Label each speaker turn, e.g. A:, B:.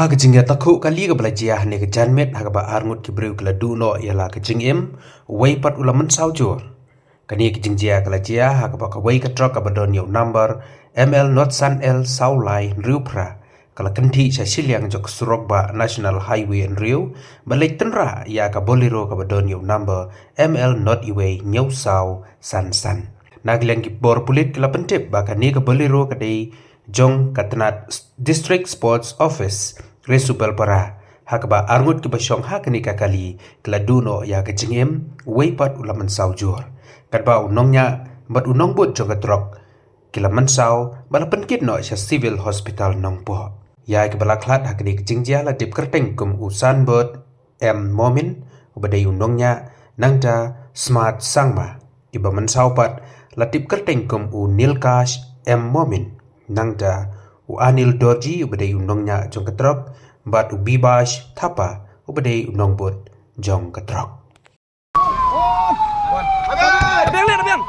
A: ha kejingya takuk kali ke belajar ne ke janmet ha ba arngut ki breu kala du no yala kejingim wei pat ula Mynsaw jor kani kejingja kala jia ha ba ka wei ka trok ka badon yo number ml not san el Mynsaw Lai Resubelpara kala kanti sa silyang jok surok ba national highway en riu balik Tynrah ya ka Bolero ka badon yo number ml not iwe nyau saw san nagliang ki bor pulit kala pentip ba kani ka Bolero ka dei jong katnat district sports office Resubelpara hakba arngut ke basyong hakni kakali kladuno ya ke jingem weipat ula Mynsaw jur kadba unongnya bat unong bot jong trok kila Mynsaw bala penkit no sa civil hospital nongpo ya ke bala Khlad hakni ke jingjia la dip kerteng kum usan bot momin ubadai unongnya nangda smart sangma iba Mynsaw pat la dip kerteng kum nilkash momin nangda anil dorji ubadai unongnya jong ketrok bat ubibash thapa ubadai unong bot jong ketrok
B: Abang lihat abang.